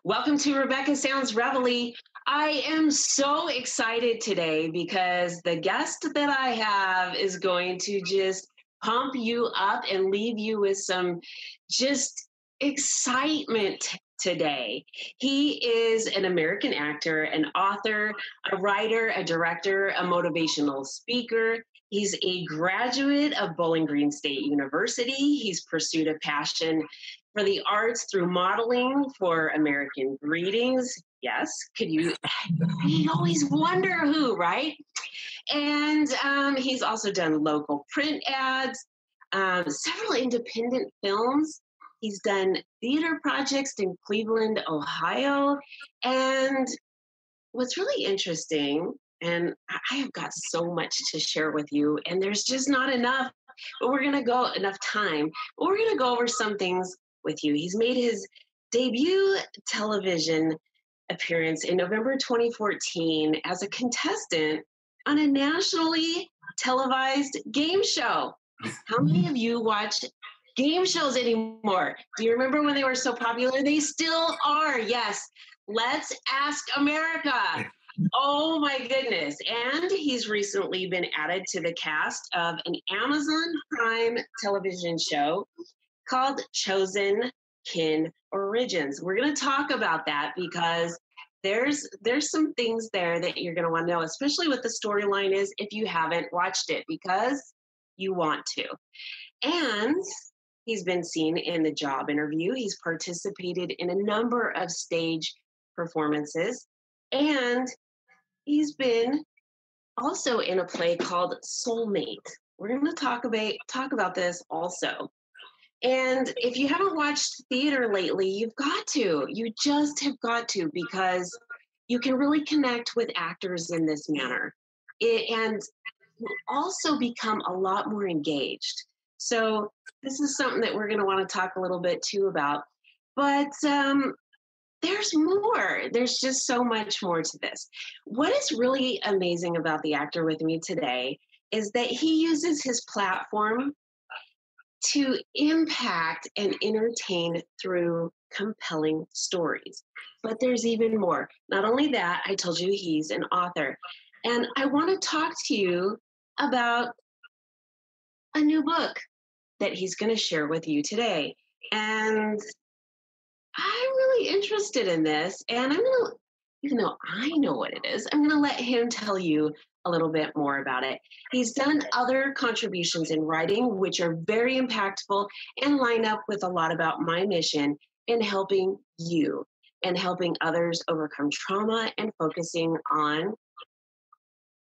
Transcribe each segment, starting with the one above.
Welcome to Rebecca Sounds Reveille. I am so excited today because the guest that I have is going to just pump you up and leave you with some just excitement today. He is an American actor, an author, a writer, a director, a motivational speaker. He's a graduate of Bowling Green State University. He's pursued a passion for the arts through modeling for American Greetings. Yes, you always wonder who, right? And he's also done local print ads, several independent films. He's done theater projects in Cleveland, Ohio. And what's really interesting, and I have got so much to share with you, and there's just not enough, but we're going to go enough time. But we're going to go over some things with you. He's made his debut television appearance in November 2014 as a contestant on a nationally televised game show. How many of you watch game shows anymore? Do you remember when they were so popular? They still are. Yes. Let's Ask America. Oh my goodness. And he's recently been added to the cast of an Amazon Prime television show called Chosen Kin Origins. We're going to talk about that because there's some things there that you're going to want to know, especially what the storyline is if you haven't watched it, because you want to. And he's been seen in the job interview. He's participated in a number of stage performances, and he's been also in a play called Soulmate. We're going to talk about this also. And if you haven't watched theater lately, you've got to. You just have got to, because you can really connect with actors in this manner. And you also become a lot more engaged. So this is something that we're going to want to talk a little bit too about. But there's more. There's just so much more to this. What is really amazing about the actor with me today is that he uses his platform to impact and entertain through compelling stories. But there's even more. Not only that, I told you he's an author. And I want to talk to you about a new book that he's going to share with you today. And I'm really interested in this. And I'm going to, even though I know what it is, I'm going to let him tell you a little bit more about it. He's done other contributions in writing, which are very impactful and line up with a lot about my mission in helping you and helping others overcome trauma and focusing on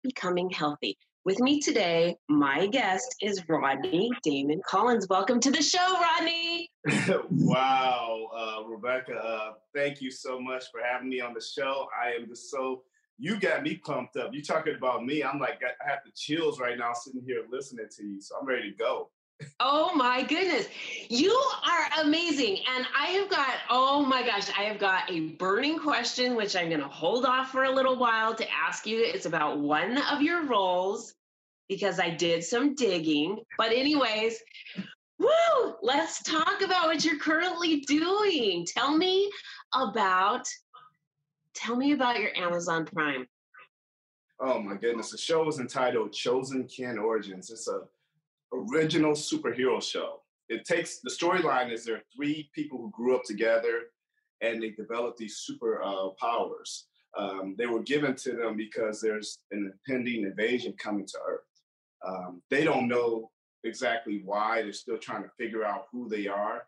becoming healthy. With me today, my guest is Rodney Damon Collins. Welcome to the show, Rodney. Wow, Rebecca, thank you so much for having me on the show. I am just you got me pumped up. You talking about me, I'm like, I have the chills right now sitting here listening to you, so I'm ready to go. Oh my goodness. You are amazing. And I have got a burning question, which I'm going to hold off for a little while to ask you. It's about one of your roles, because I did some digging. But anyways, let's talk about what you're currently doing. Tell me about your Amazon Prime. Oh my goodness. The show is entitled Chosen Kin Origins. It's a original superhero show. The storyline is there are three people who grew up together and they developed these super powers. They were given to them because there's an impending invasion coming to Earth. They don't know exactly why. They're still trying to figure out who they are.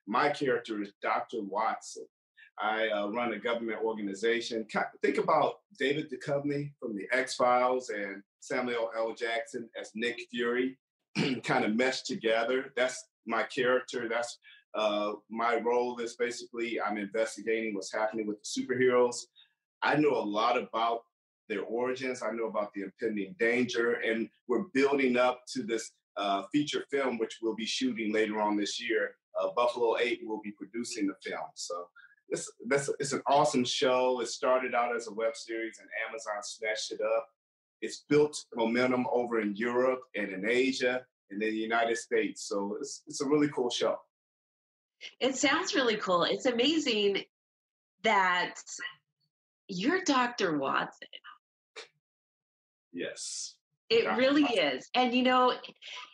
My character is Dr. Watson. I run a government organization. Think about David Duchovny from the X-Files and Samuel L. Jackson as Nick Fury, kind of meshed together. That's my character. That's my role is basically I'm investigating what's happening with the superheroes. I know a lot about their origins. I know about the impending danger, and we're building up to this feature film, which we'll be shooting later on this year. Buffalo 8 will be producing the film. So it's an awesome show. It started out as a web series, and Amazon snatched it up. It's built momentum over in Europe and in Asia and in the United States. So it's a really cool show. It sounds really cool. It's amazing that you're Dr. Watson. Yes. It Dr. really Watson. is. And,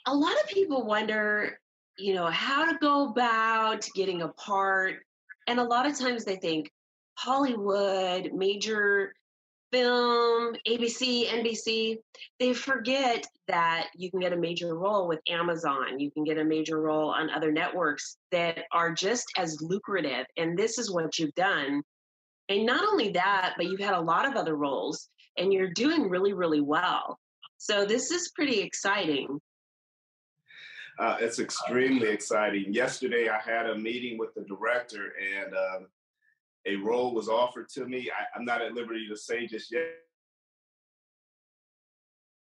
a lot of people wonder, how to go about getting a part. And a lot of times they think Hollywood, major film, ABC, NBC, they forget that you can get a major role with Amazon. You can get a major role on other networks that are just as lucrative. And this is what you've done. And not only that, but you've had a lot of other roles and you're doing really, really well. So this is pretty exciting. It's extremely exciting. Yesterday, I had a meeting with the director, and a role was offered to me. I'm not at liberty to say just yet.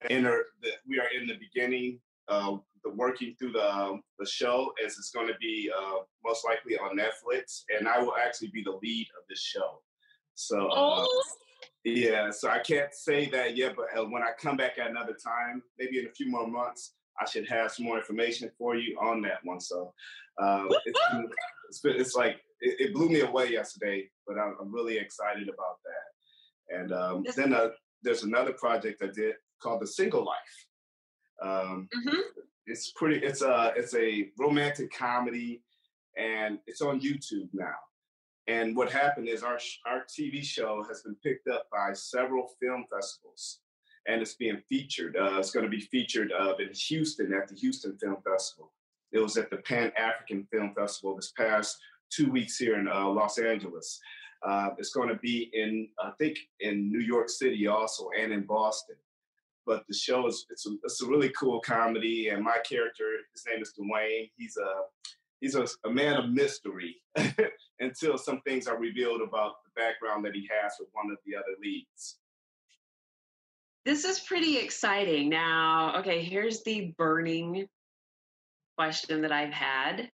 We are in the beginning, the working through the show, as it's going to be most likely on Netflix, and I will actually be the lead of this show. So, yeah, so I can't say that yet, but when I come back at another time, maybe in a few more months, I should have some more information for you on that one. So it blew me away yesterday, but I'm really excited about that. And then there's another project I did called The Single Life. It's a romantic comedy, and it's on YouTube now. And what happened is our TV show has been picked up by several film festivals, and it's being featured. It's going to be featured in Houston at the Houston Film Festival. It was at the Pan-African Film Festival this past 2 weeks here in Los Angeles. It's going to be in New York City also, and in Boston. But the show it's a really cool comedy, and my character, his name is Dwayne. He's a man of mystery until some things are revealed about the background that he has with one of the other leads. This is pretty exciting. Now, okay, here's the burning question that I've had.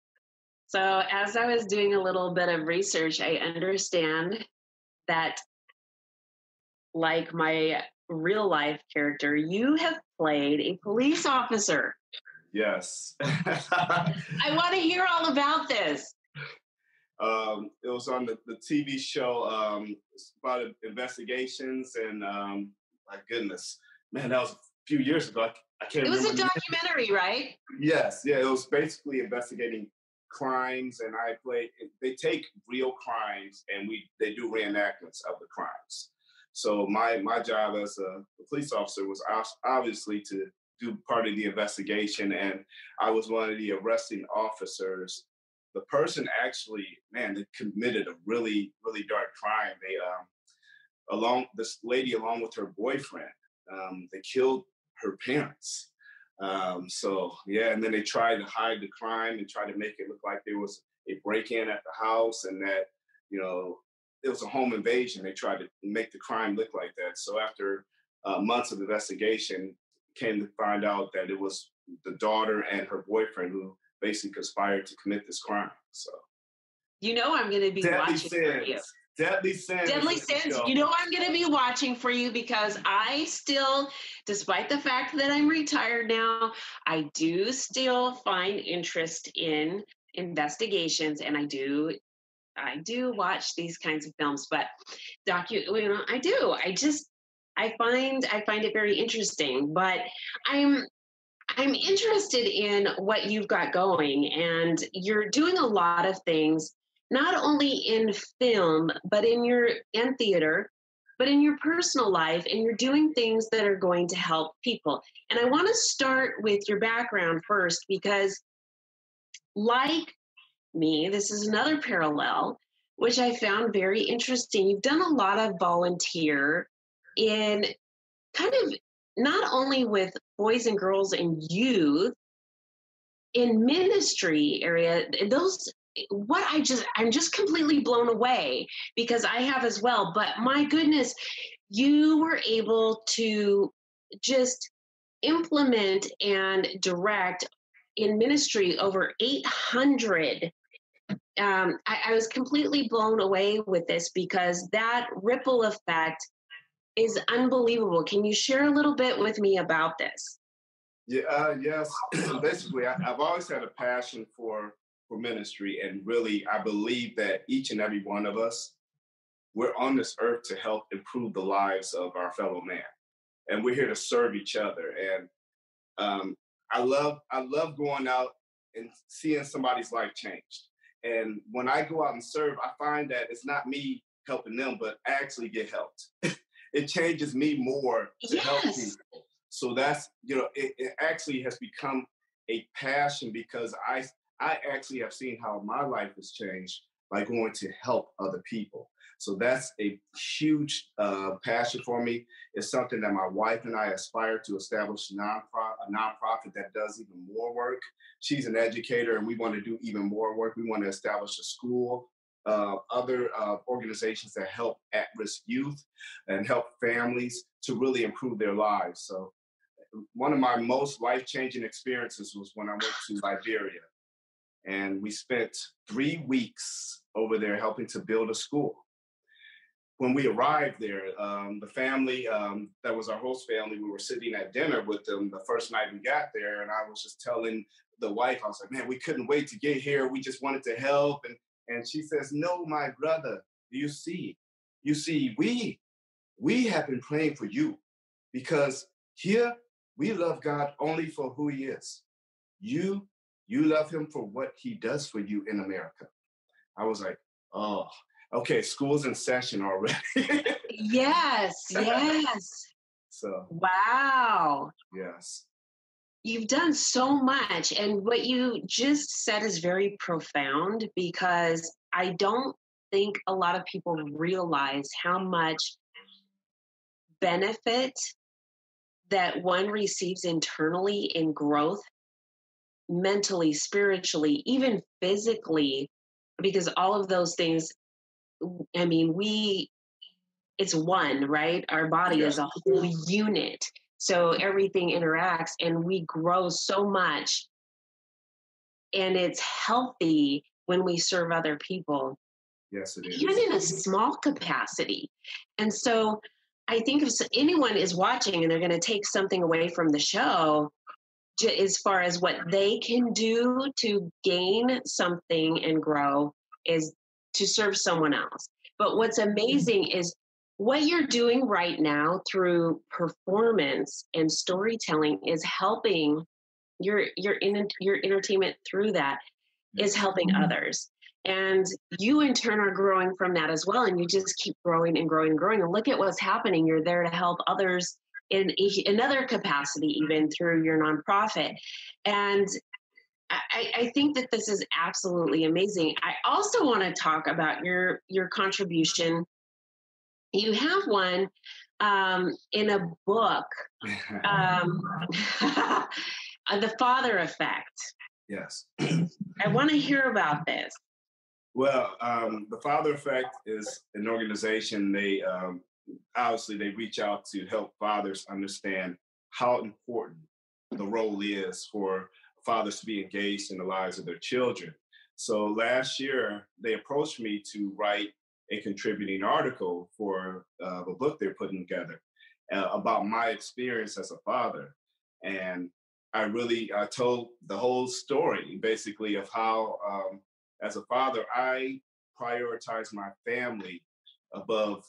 So as I was doing a little bit of research, I understand that, like my real life character, you have played a police officer. Yes. I want to hear all about this. It was on the TV show. It's about investigations, and my goodness, man, that was a few years ago. I can't remember. It was a documentary, right? Yes, yeah, it was basically investigating crimes, and they take real crimes and they do reenactments of the crimes. So my job as a police officer was obviously to do part of the investigation, and I was one of the arresting officers. The person actually, man, they committed a really, really dark crime. This lady, along with her boyfriend, they killed her parents. So yeah, and then they tried to hide the crime and try to make it look like there was a break-in at the house, and that, it was a home invasion. They tried to make the crime look like that. So after months of investigation, came to find out that it was the daughter and her boyfriend who basically conspired to commit this crime. So, I'm going to be watching for you. Deadly Sins. Deadly Sins. I'm going to be watching for you, because I still, despite the fact that I'm retired now, I do still find interest in investigations, and I do watch these kinds of films. But I do. I find it very interesting. But I'm interested in what you've got going, and you're doing a lot of things, not only in film, but in theater, but in your personal life, and you're doing things that are going to help people. And I want to start with your background first, because like me, this is another parallel, which I found very interesting. You've done a lot of volunteer in kind of not only with boys and girls and youth in ministry area. I'm just completely blown away, because I have as well. But my goodness, you were able to just implement and direct in ministry over 800 I was completely blown away with this because that ripple effect is unbelievable. Can you share a little bit with me about this? Yeah, yes. Basically, I've always had a passion for ministry, and really, I believe that each and every one of us, we're on this earth to help improve the lives of our fellow man, and we're here to serve each other. And um, I love going out and seeing somebody's life changed. And when I go out and serve, I find that it's not me helping them, but I actually get helped. It changes me more to help Yes. people. So that's, it actually has become a passion because I actually have seen how my life has changed by going to help other people. So that's a huge passion for me. It's something that my wife and I aspire to establish a nonprofit that does even more work. She's an educator, and we want to do even more work. We want to establish a school, other organizations that help at-risk youth and help families to really improve their lives. So one of my most life-changing experiences was when I went to Liberia, and we spent 3 weeks over there helping to build a school. When we arrived there, the family that was our host family, we were sitting at dinner with them the first night we got there, and I was just telling the wife, I was like, man, we couldn't wait to get here. We just wanted to help. And she says, no, my brother, you see, we have been praying for you because here we love God only for who he is. You, you love him for what he does for you in America. I was like, oh, okay, school's in session already. Yes, yes. So, Wow. yes. You've done so much. And what you just said is very profound because I don't think a lot of people realize how much benefit that one receives internally in growth, mentally, spiritually, even physically, because all of those things, I mean, it's one, right? Our body is Yes. a whole unit. So everything interacts and we grow so much. And it's healthy when we serve other people, Yes, it even is. in a small capacity. And so I think if anyone is watching and they're going to take something away from the show, as far as what they can do to gain something and grow, is to serve someone else. But what's amazing is what you're doing right now through performance and storytelling is helping your entertainment through that is helping others. And you in turn are growing from that as well. And you just keep growing and growing and growing. And look at what's happening. You're there to help others in another capacity, even through your nonprofit. And I think that this is absolutely amazing. I also want to talk about your contribution. You have one in a book, um, The Father Effect. Yes. I want to hear about this. Well, the Father Effect is an organization. They obviously they reach out to help fathers understand how important the role is for fathers to be engaged in the lives of their children. So last year, they approached me to write a contributing article for a book they're putting together about my experience as a father. And I really told the whole story, basically, of how, as a father, I prioritize my family above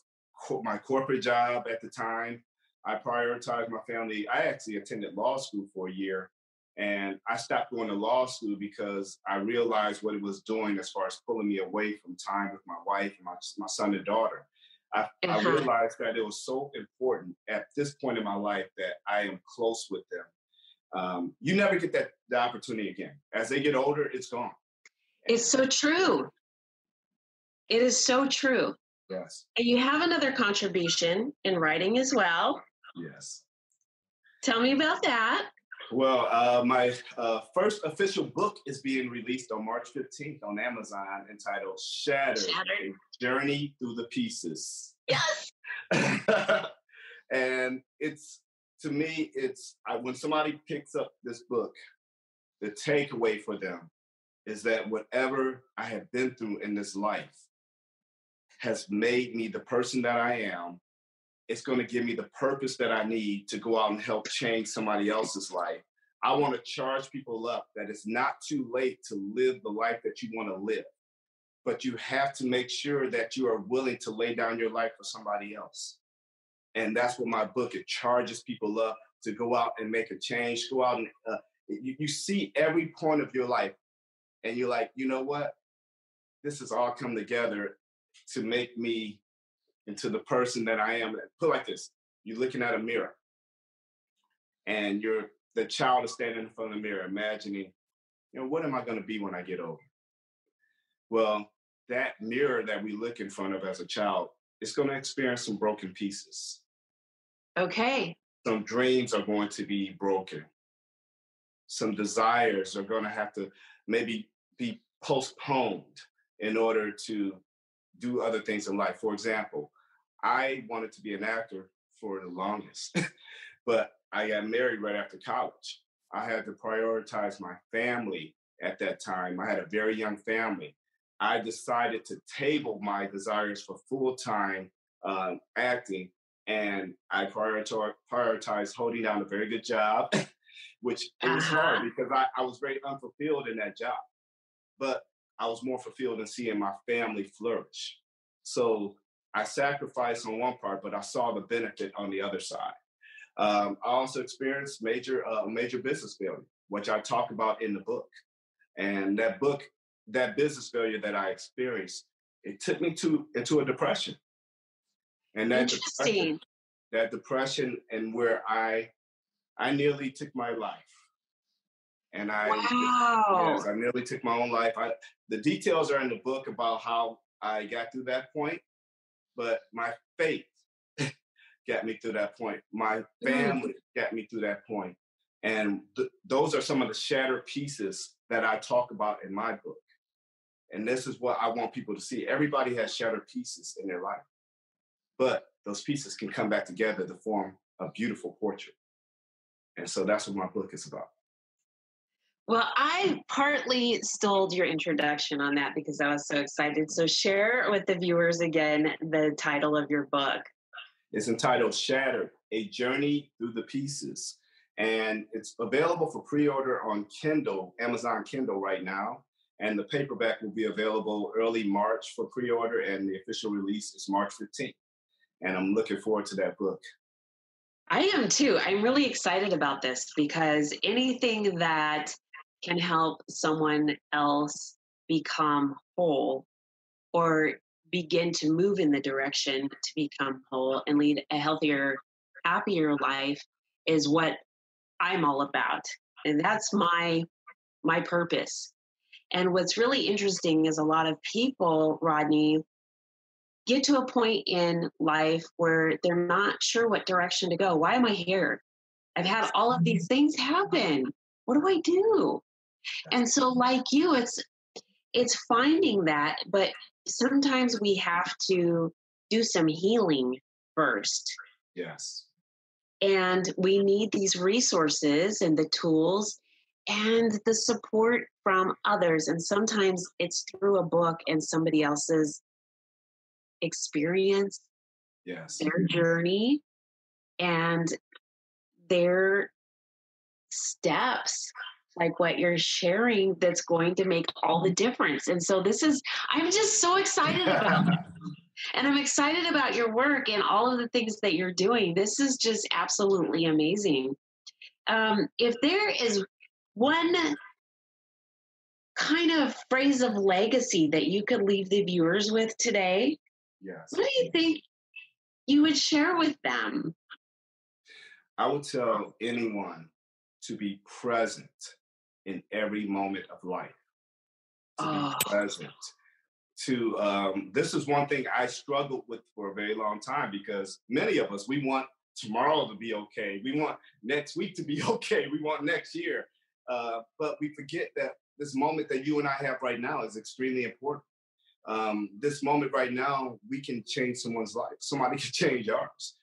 my corporate job at the time. I prioritized my family. I actually attended law school for a year, and I stopped going to law school because I realized what it was doing as far as pulling me away from time with my wife and my son and daughter. I realized that it was so important at this point in my life that I am close with them. You never get the opportunity again. As they get older, it's gone. It's so true. It is so true. Yes. And you have another contribution in writing as well. Yes. Tell me about that. Well, my first official book is being released on March 15th on Amazon, entitled Shattered, A Journey Through the Pieces. Yes. And to me, when somebody picks up this book, the takeaway for them is that whatever I have been through in this life has made me the person that I am. It's going to give me the purpose that I need to go out and help change somebody else's life. I want to charge people up that it's not too late to live the life that you want to live, but you have to make sure that you are willing to lay down your life for somebody else. And that's what my book, it charges people up to go out and make a change, go out and you see every point of your life and you're like, you know what? This has all come together to make me into the person that I am. Put it like this, you're looking at a mirror and the child is standing in front of the mirror, imagining, what am I going to be when I get older? Well, that mirror that we look in front of as a child is going to experience some broken pieces. Okay. Some dreams are going to be broken. Some desires are going to have to maybe be postponed in order to do other things in life. For example, I wanted to be an actor for the longest, but I got married right after college. I had to prioritize my family at that time. I had a very young family. I decided to table my desires for full-time acting, and I prioritized holding down a very good job, which it was hard because I was very unfulfilled in that job. But I was more fulfilled in seeing my family flourish. So I sacrificed on one part, but I saw the benefit on the other side. I also experienced major business failure, which I talk about in the book. And that business failure that I experienced, it took me into a depression. And that depression and where I nearly took my life. And wow. I nearly took my own life. The details are in the book about how I got through that point, but my faith got me through that point. My family got me through that point. And those are some of the shattered pieces that I talk about in my book. And this is what I want people to see. Everybody has shattered pieces in their life, but those pieces can come back together to form a beautiful portrait. And so that's what my book is about. Well, I partly stole your introduction on that because I was so excited. So share with the viewers again the title of your book. It's entitled Shattered, A Journey Through the Pieces. And it's available for pre-order on Kindle, Amazon Kindle right now. And the paperback will be available early March for pre-order, and the official release is March 15th. And I'm looking forward to that book. I am too. I'm really excited about this because anything that can help someone else become whole or begin to move in the direction to become whole and lead a healthier, happier life is what I'm all about. And that's my purpose. And what's really interesting is a lot of people, Rodney, get to a point in life where they're not sure what direction to go. Why am I here? I've had all of these things happen. What do I do? And so like you, it's finding that, but sometimes we have to do some healing first. Yes. And we need these resources and the tools and the support from others. And sometimes it's through a book and somebody else's experience, yes, their journey, and their steps, like what you're sharing, that's going to make all the difference. And so I'm just so excited about it. And I'm excited about your work and all of the things that you're doing. This is just absolutely amazing. If there is one kind of phrase of legacy that you could leave the viewers with today, yes, what do you think you would share with them? I would tell anyone to be present in every moment of life. To be present. This is one thing I struggled with for a very long time, because many of us, we want tomorrow to be okay. We want next week to be okay. We want next year. But we forget that this moment that you and I have right now is extremely important. This moment right now, we can change someone's life. Somebody can change ours.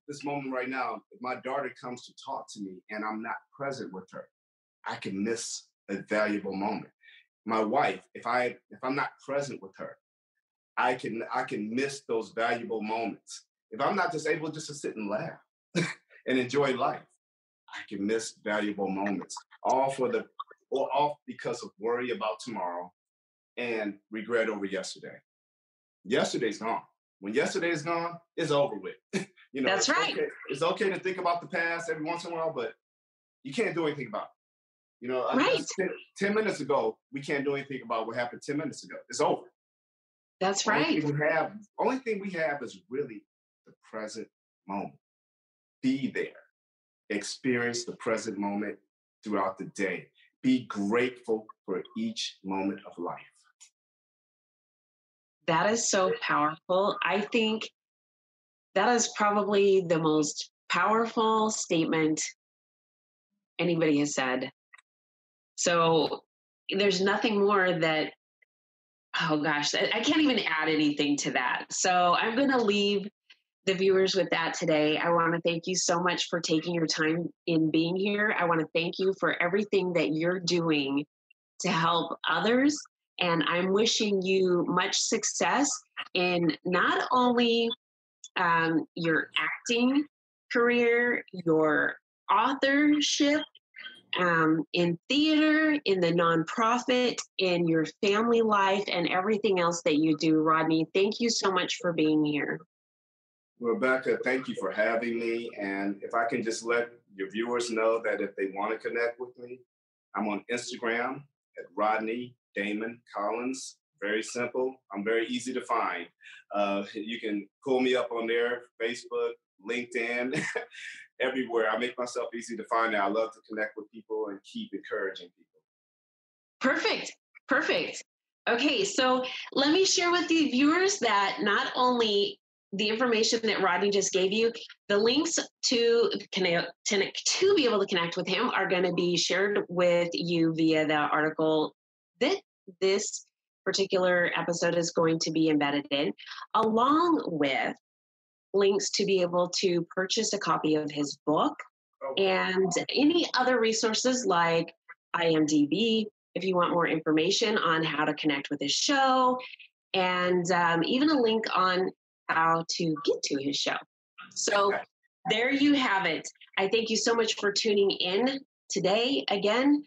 This moment right now, if my daughter comes to talk to me and I'm not present with her, I can miss a valuable moment. My wife, if I'm not present with her, I can miss those valuable moments. If I'm not just able just to sit and laugh and enjoy life, I can miss valuable moments. All because of worry about tomorrow and regret over yesterday. Yesterday's gone. When yesterday is gone, it's over with. That's right. Okay. It's okay to think about the past every once in a while, but you can't do anything about it. Right. 10 minutes ago, we can't do anything about what happened 10 minutes ago. It's over. That's right. Only thing we have is really the present moment. Be there. Experience the present moment throughout the day. Be grateful for each moment of life. That is so powerful. I think that is probably the most powerful statement anybody has said. So there's nothing more that, oh gosh, I can't even add anything to that. So I'm going to leave the viewers with that today. I want to thank you so much for taking your time in being here. I want to thank you for everything that you're doing to help others. And I'm wishing you much success in not only your acting career, your authorship, in theater, in the nonprofit, in your family life, and everything else that you do. Rodney, thank you so much for being here. Rebecca, thank you for having me. And if I can just let your viewers know that if they want to connect with me, I'm on Instagram at Rodney Damon Collins. Very simple. I'm very easy to find. You can pull me up on there, Facebook, LinkedIn, everywhere. I make myself easy to find now. I love to connect with people and keep encouraging people. Perfect. Okay, so let me share with the viewers that not only the information that Rodney just gave you, the links to be able to connect with him are going to be shared with you via the article that this particular episode is going to be embedded in, along with links to be able to purchase a copy of his book and any other resources like IMDb, if you want more information on how to connect with his show, and even a link on how to get to his show. So there you have it. I thank you so much for tuning in today. Again,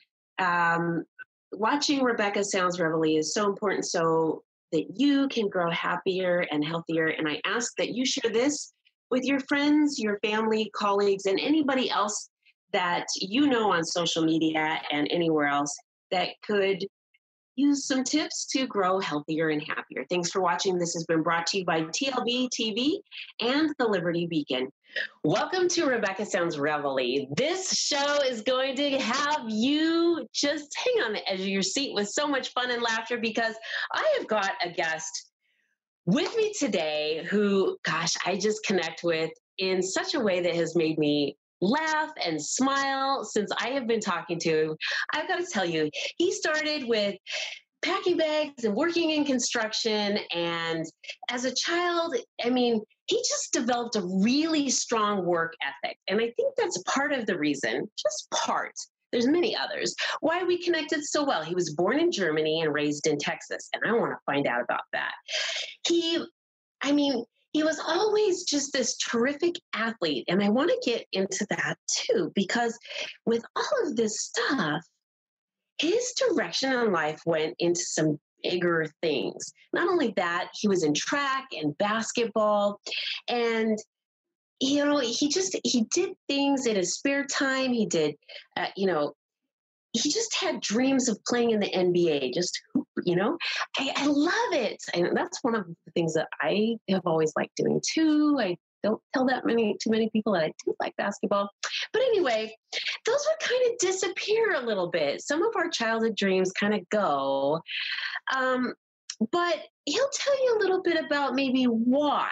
watching Rebecca Sounds Reveille is so important so that you can grow happier and healthier. And I ask that you share this with your friends, your family, colleagues, and anybody else that you know on social media and anywhere else that could use some tips to grow healthier and happier. Thanks for watching. This has been brought to you by TLB TV and the Liberty Beacon. Welcome to Rebecca Sounds Reveille. This show is going to have you just hang on the edge of your seat with so much fun and laughter because I have got a guest with me today who, gosh, I just connect with in such a way that has made me laugh and smile since I have been talking to him. I've got to tell you, he started with packing bags and working in construction. And as a child, he just developed a really strong work ethic. And I think that's part of the reason, just part, there's many others, why we connected so well. He was born in Germany and raised in Texas. And I want to find out about that. He was always just this terrific athlete. And I want to get into that too, because with all of this stuff, his direction in life went into some bigger things. Not only that, he was in track and basketball. And, he did things in his spare time. He did, he just had dreams of playing in the NBA, I love it. And that's one of the things that I have always liked doing too. I don't tell too many people that I do like basketball. But anyway, those would kind of disappear a little bit. Some of our childhood dreams kind of go. But he'll tell you a little bit about maybe why.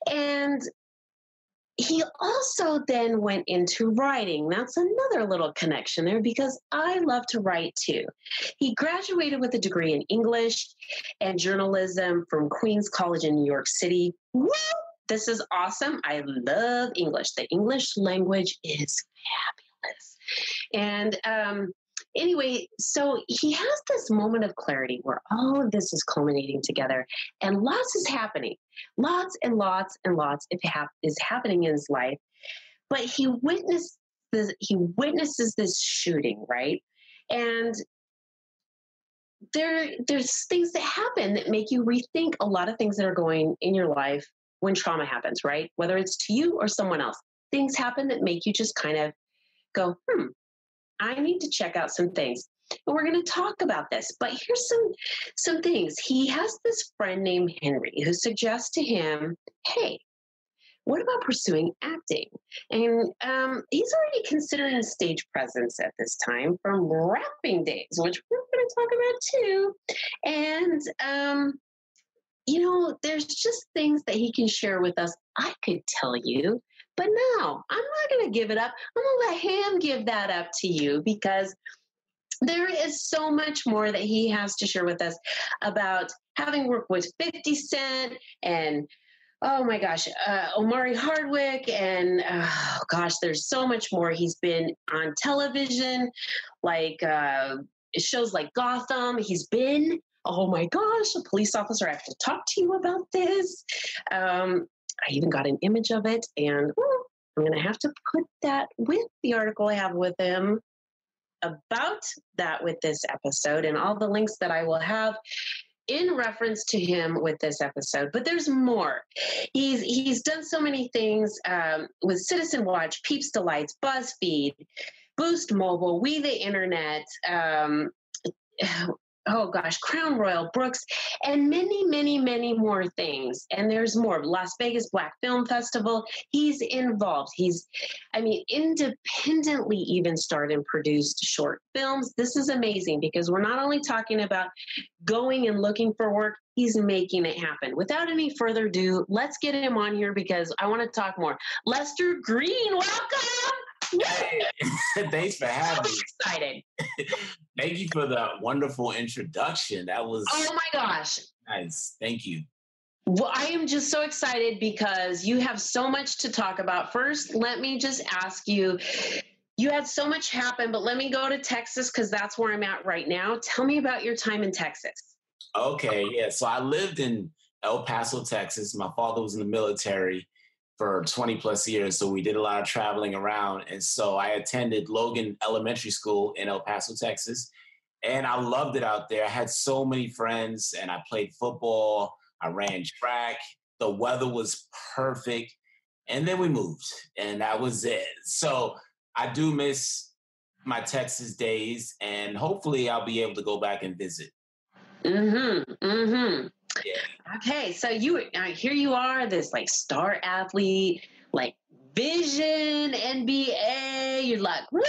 And he also then went into writing. That's another little connection there because I love to write too. He graduated with a degree in English and journalism from Queens College in New York City. Woo! This is awesome. I love English. The English language is fabulous. And Anyway, so he has this moment of clarity where all of this is culminating together and lots is happening. Lots and lots and lots is happening in his life. But he witnesses this shooting, right? And there's things that happen that make you rethink a lot of things that are going in your life when trauma happens, right? Whether it's to you or someone else. Things happen that make you just kind of go, I need to check out some things. And we're going to talk about this. But here's some things. He has this friend named Henry who suggests to him, hey, what about pursuing acting? And he's already considering stage presence at this time from rapping days, which we're going to talk about too. And, there's just things that he can share with us. I could tell you, but no, I'm not going to give it up. I'm going to let him give that up to you because there is so much more that he has to share with us about having worked with 50 Cent and oh my gosh, Omari Hardwick, and there's so much more. He's been on television, like shows like Gotham. He's been, oh my gosh, a police officer. I have to talk to you about this. I even got an image of it, and I'm going to have to put that with the article I have with him about that with this episode and all the links that I will have in reference to him with this episode. But there's more. He's done so many things with Citizen Watch, Peeps Delights, BuzzFeed, Boost Mobile, We the Internet, Crown Royal, Brooks, and many, many, many more things. And there's more. Las Vegas Black Film Festival. He's involved. Independently even starred and produced short films. This is amazing because we're not only talking about going and looking for work, he's making it happen. Without any further ado, let's get him on here because I want to talk more. Lester Greene, welcome! Hey, thanks for having me. I'm excited. Thank you for the wonderful introduction. That was oh my gosh. Nice. Thank you. Well, I am just so excited because you have so much to talk about. First, let me just ask you, you had so much happen, but let me go to Texas because that's where I'm at right now. Tell me about your time in Texas. Okay, yeah. So I lived in El Paso, Texas. My father was in the military for 20 plus years. So we did a lot of traveling around. And so I attended Logan Elementary School in El Paso, Texas. And I loved it out there. I had so many friends and I played football. I ran track. The weather was perfect. And then we moved and that was it. So I do miss my Texas days and hopefully I'll be able to go back and visit. Mm-hmm. Mm-hmm. Yeah. Okay, so here you are, this like star athlete, like Vision NBA. You're like, woo!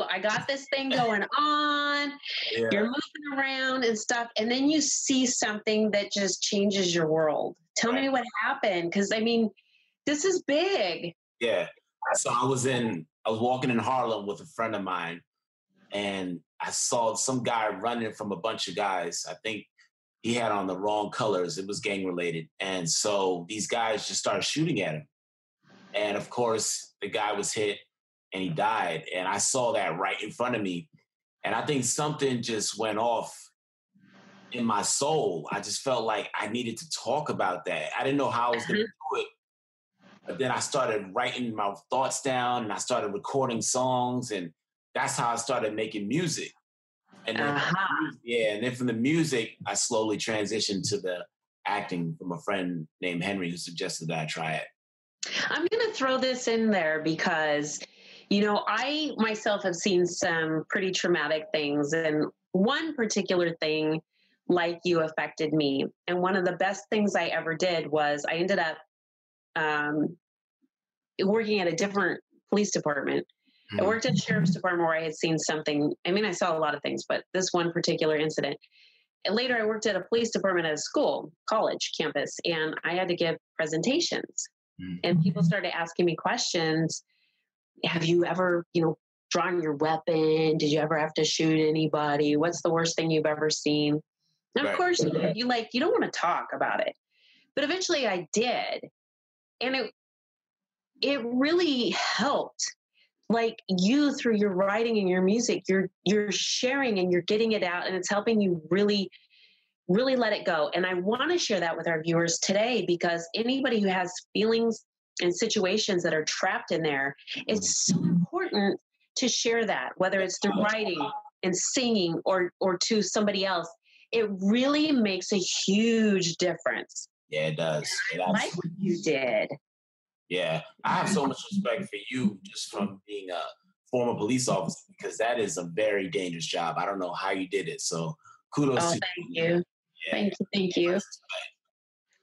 I got this thing going on. Yeah. You're moving around and stuff, and then you see something that just changes your world. Tell me what happened, because this is big. Yeah. So I was walking in Harlem with a friend of mine, and I saw some guy running from a bunch of guys. I think he had on the wrong colors. It was gang related. And so these guys just started shooting at him. And of course, the guy was hit and he died. And I saw that right in front of me. And I think something just went off in my soul. I just felt like I needed to talk about that. I didn't know how I was going to do it. But then I started writing my thoughts down and I started recording songs. And that's how I started making music. And then, and then from the music, I slowly transitioned to the acting from a friend named Henry who suggested that I try it. I'm going to throw this in there because, I myself have seen some pretty traumatic things. And one particular thing, like you, affected me. And one of the best things I ever did was I ended up working at a different police department. I worked at the sheriff's department where I had seen something. I saw a lot of things, but this one particular incident. And later I worked at a police department at a school, college campus, and I had to give presentations. And people started asking me questions. Have you ever, drawn your weapon? Did you ever have to shoot anybody? What's the worst thing you've ever seen? And of course, you don't want to talk about it. But eventually I did. And it really helped. like you through your writing and your music, you're sharing and you're getting it out, and it's helping you really, really let it go. And I want to share that with our viewers today, because anybody who has feelings and situations that are trapped in there, it's so important to share that, whether it's through writing and singing or to somebody else. It really makes a huge difference. Yeah, it does. Like what you did. Yeah, I have so much respect for you just from being a former police officer, because that is a very dangerous job. I don't know how you did it. So kudos to thank you. Yeah. Thank you.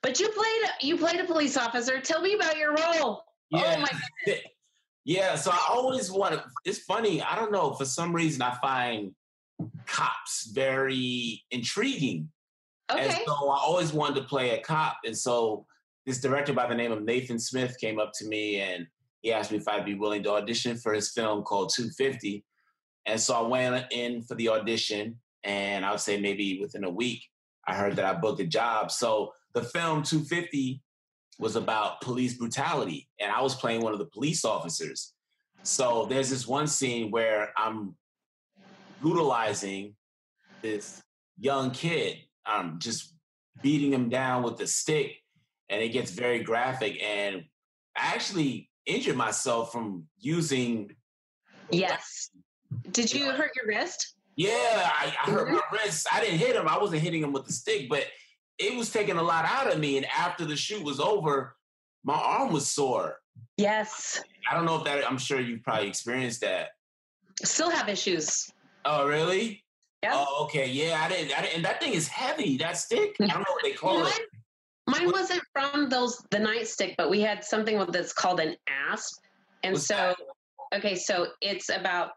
But you played a police officer. Tell me about your role. Yeah. Oh my goodness. Yeah, so I always it's funny, I don't know, for some reason I find cops very intriguing. Okay. And so I always wanted to play a cop. And so this director by the name of Nathan Smith came up to me and he asked me if I'd be willing to audition for his film called 250. And so I went in for the audition, and I would say maybe within a week, I heard that I booked a job. So the film 250 was about police brutality, and I was playing one of the police officers. So there's this one scene where I'm brutalizing this young kid, just beating him down with a stick, and it gets very graphic. And I actually injured myself from using. Yes. Did you hurt your wrist? Yeah, I hurt my wrist. I didn't hit him. I wasn't hitting him with the stick, but it was taking a lot out of me. And after the shoot was over, my arm was sore. Yes. I don't know if I'm sure you've probably experienced that. Still have issues. Oh, really? Yeah. Oh, okay. Yeah, I didn't. And that thing is heavy, that stick. I don't know what they call it. Mine wasn't from the nightstick, but we had something that's called an asp. And what's so, that? Okay, so it's about,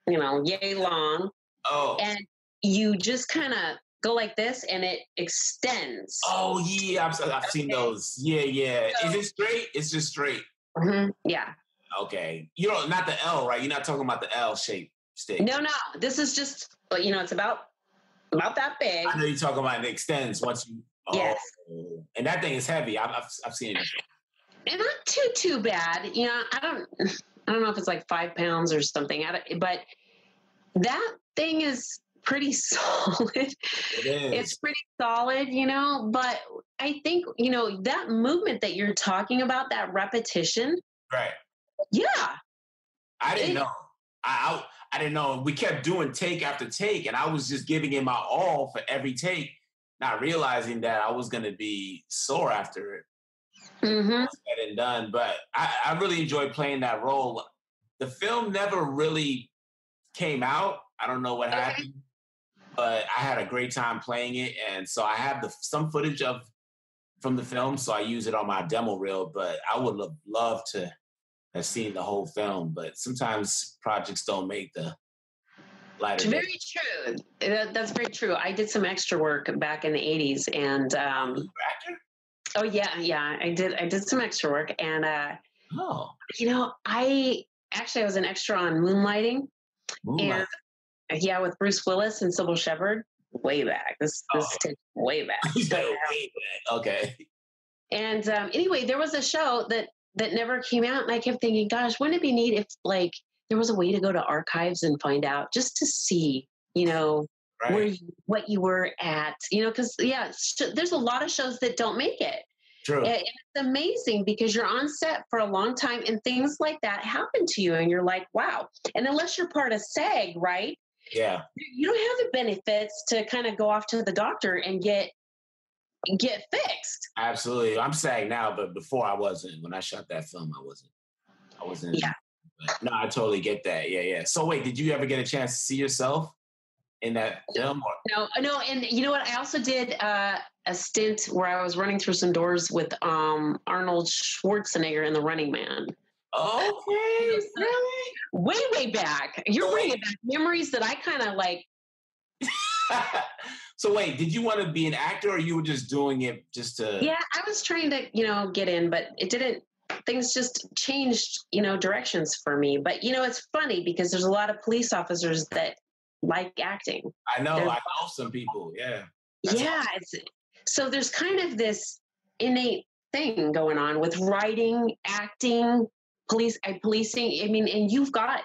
yay long. Oh. And you just kind of go like this and it extends. Oh, yeah. I've seen those. Yeah. So, is it straight? It's just straight. Mm-hmm. Yeah. Okay. Not the L, right? You're not talking about the L-shaped stick. No. This is just, it's about that big. I know you're talking about it extends once you. Oh, yes. And that thing is heavy. I've seen it. And not too bad. I don't know if it's like 5 pounds or something. But that thing is pretty solid. It is. It's pretty solid, But I think, that movement that you're talking about, that repetition. Right. Yeah. I didn't know. I didn't know. We kept doing take after take, and I was just giving it my all for every take, not realizing that I was going to be sore after it. Mm-hmm. Said and done. But I really enjoyed playing that role. The film never really came out. I don't know what happened, but I had a great time playing it. And so I have some footage from the film, so I use it on my demo reel, but I would have loved to have seen the whole film. But sometimes projects don't make the lighter. Very true. That's very true. I did some extra work back in the 80s, and actor? Oh yeah. I did some extra work, and I was an extra on Moonlighting. And with Bruce Willis and Sybil Shepherd, way back. This way back. Way back. Okay. And anyway, there was a show that never came out, and I kept thinking, gosh, wouldn't it be neat if there was a way to go to archives and find out, just to see, right. what you were at, because there's a lot of shows that don't make it. True. It's amazing because you're on set for a long time and things like that happen to you, and you're like, wow. And unless you're part of SAG, right? Yeah. You don't have the benefits to kind of go off to the doctor and get fixed. Absolutely. I'm SAG now, but before I wasn't. When I shot that film, I wasn't. Yeah. No, I totally get that. Yeah. So wait, did you ever get a chance to see yourself in that film? No. And you know what? I also did a stint where I was running through some doors with Arnold Schwarzenegger in The Running Man. Okay, really? Way back. You're bringing back memories that I kind of like. So wait, did you want to be an actor, or you were just doing it just to? Yeah, I was trying to, get in, but it didn't. Things just changed, directions for me. But it's funny because there's a lot of police officers that like acting. I know. I know some people. Yeah. That's awesome. So there's kind of this innate thing going on with writing, acting, policing. I mean, and you've got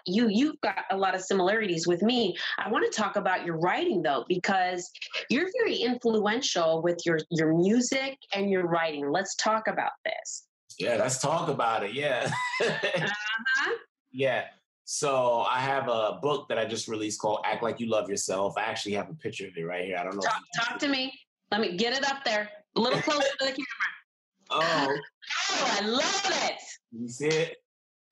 a lot of similarities with me. I want to talk about your writing though, because you're very influential with your music and your writing. Let's talk about this. Yeah, let's talk about it. Yeah. Uh-huh. Yeah. So I have a book that I just released called Act Like You Love Yourself. I actually have a picture of it right here. I don't know. Talk to me. Let me get it up there. A little closer to the camera. Oh, I love it. You see it?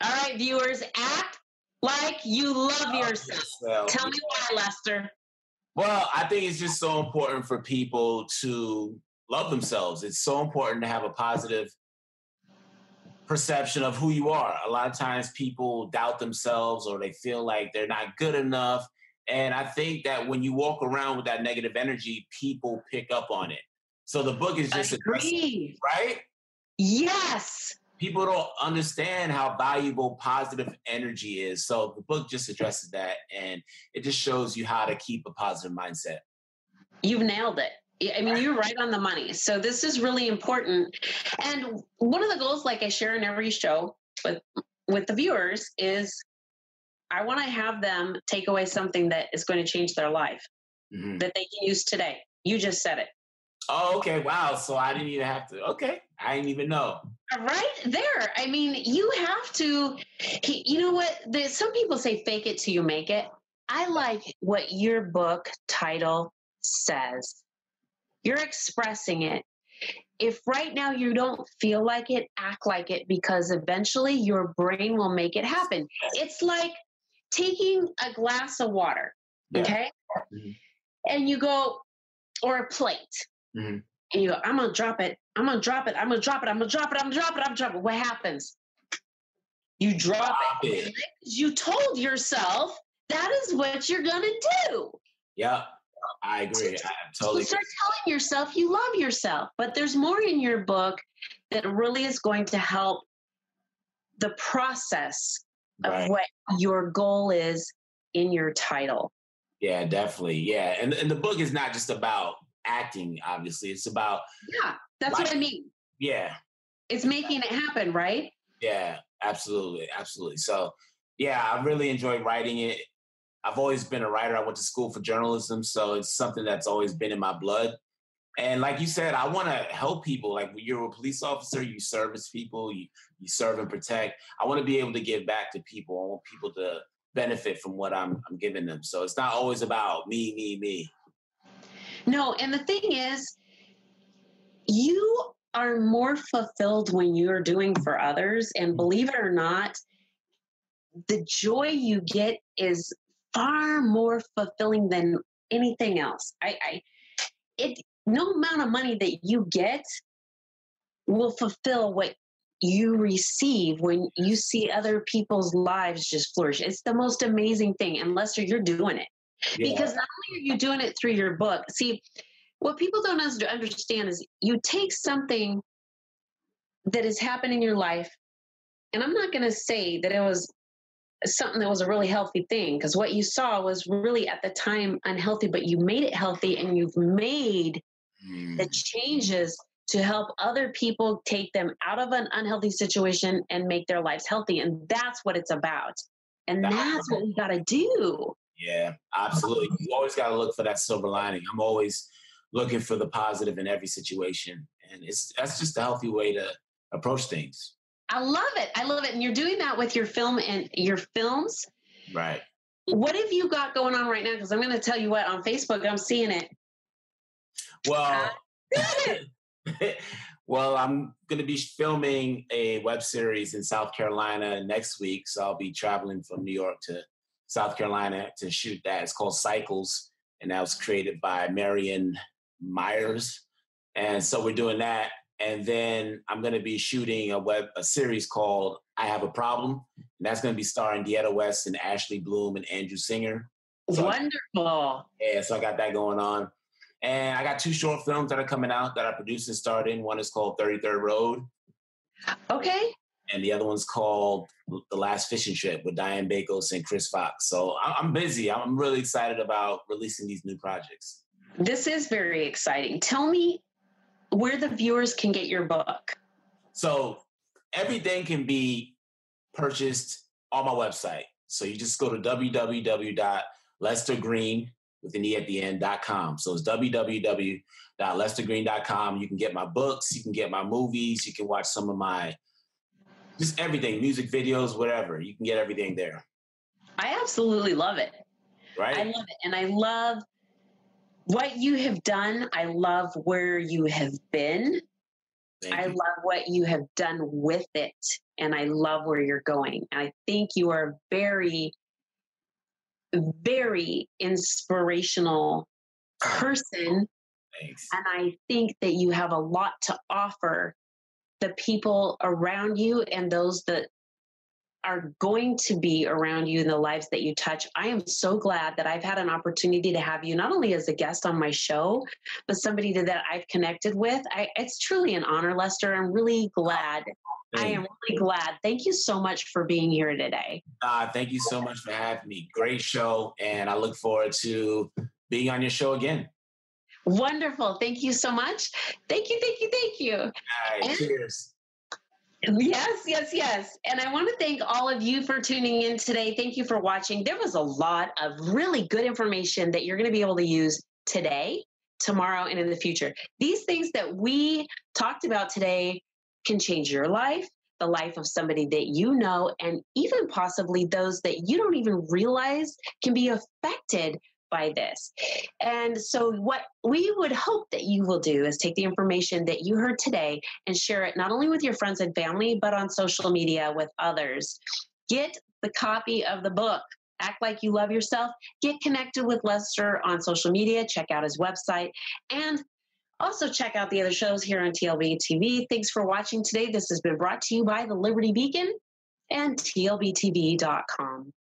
All right, viewers, act like you love yourself. Tell me why, Lester. Well, I think it's just so important for people to love themselves. It's so important to have a positive perception of who you are. A lot of times people doubt themselves or they feel like they're not good enough. And I think that when you walk around with that negative energy, people pick up on it. So the book is just Agreed. Right? Yes. People don't understand how valuable positive energy is. So the book just addresses that, and it just shows you how to keep a positive mindset. You've nailed it. I mean, you're right on the money. So this is really important. And one of the goals, like I share in every show with the viewers, is I want to have them take away something that is going to change their life, that they can use today. You just said it. Oh, okay. Wow. So I didn't even have to. Okay. I didn't even know. Right there. I mean, you have to, you know what? Some people say fake it till you make it. I like what your book title says. You're expressing it. If right now you don't feel like it, act like it, because eventually your brain will make it happen. It's like taking a glass of water, okay? Mm-hmm. And you go, or a plate, and you go, I'm going to drop it. I'm going to drop it. I'm going to drop it. I'm going to drop it. I'm going to drop it. I'm going to drop it. What happens? You drop it. You told yourself that is what you're going to do. Yeah. I agree. I totally start telling yourself you love yourself, but there's more in your book that really is going to help the process of what your goal is in your title. Yeah, definitely. Yeah. And the book is not just about acting, obviously. It's about... Yeah, that's what I mean. Yeah. It's making it happen, right? Yeah, absolutely. Absolutely. So, yeah, I really enjoy writing it. I've always been a writer. I went to school for journalism, so it's something that's always been in my blood. And like you said, I want to help people. Like when you're a police officer, you service people, you serve and protect. I want to be able to give back to people. I want people to benefit from what I'm giving them. So it's not always about me. No, and the thing is, you are more fulfilled when you're doing for others. And believe it or not, the joy you get is far more fulfilling than anything else. No amount of money that you get will fulfill what you receive when you see other people's lives just flourish. It's the most amazing thing, and Lester, you're doing it. Yeah. Because not only are you doing it through your book, see, what people don't understand is you take something that has happened in your life, and I'm not going to say that it was something that was a really healthy thing, because what you saw was really at the time unhealthy, but you made it healthy, and you've made the changes to help other people take them out of an unhealthy situation and make their lives healthy. And that's what it's about. And that's what we got to do. Yeah, absolutely. You always got to look for that silver lining. I'm always looking for the positive in every situation. And that's just a healthy way to approach things. I love it. I love it. And you're doing that with your film and your films. Right. What have you got going on right now? Because I'm going to tell you what, on Facebook, I'm seeing it. Well, I'm going to be filming a web series in South Carolina next week. So I'll be traveling from New York to South Carolina to shoot that. It's called Cycles. And that was created by Marion Myers. And so we're doing that. And then I'm going to be shooting a series called I Have a Problem. And that's going to be starring Dieta West and Ashley Bloom and Andrew Singer. So wonderful. So I got that going on. And I got 2 short films that are coming out that I produced and starred in. One is called 33rd Road. Okay. And the other one's called The Last Fishing Trip with Diane Bakos and Chris Fox. So I'm busy. I'm really excited about releasing these new projects. This is very exciting. Tell me where the viewers can get your book. So everything can be purchased on my website. So you just go to www.lestergreene with an E at the end.com. So it's www.lestergreene.com. You can get my books, you can get my movies, you can watch some of my, just everything, music videos, whatever. You can get everything there. I absolutely love it. Right? I love it. And I love what you have done. I love where you have been. I love what you have done with it. And I love where you're going. And I think you are very, very inspirational person. Thanks. And I think that you have a lot to offer the people around you and those that are going to be around you in the lives that you touch. I am so glad that I've had an opportunity to have you not only as a guest on my show, but somebody that I've connected with. It's truly an honor, Lester. I'm really glad. I am really glad. Thank you so much for being here today. Thank you so much for having me. Great show. And I look forward to being on your show again. Wonderful. Thank you so much. Thank you. Thank you. Thank you. All right, cheers. Yes. And I want to thank all of you for tuning in today. Thank you for watching. There was a lot of really good information that you're going to be able to use today, tomorrow, and in the future. These things that we talked about today can change your life, the life of somebody that you know, and even possibly those that you don't even realize can be affected by this. And so what we would hope that you will do is take the information that you heard today and share it not only with your friends and family, but on social media with others. Get the copy of the book, Act Like You Love Yourself. Get connected with Lester on social media. Check out his website. And also check out the other shows here on TLB TV. Thanks for watching today. This has been brought to you by the Liberty Beacon and TLBTV.com.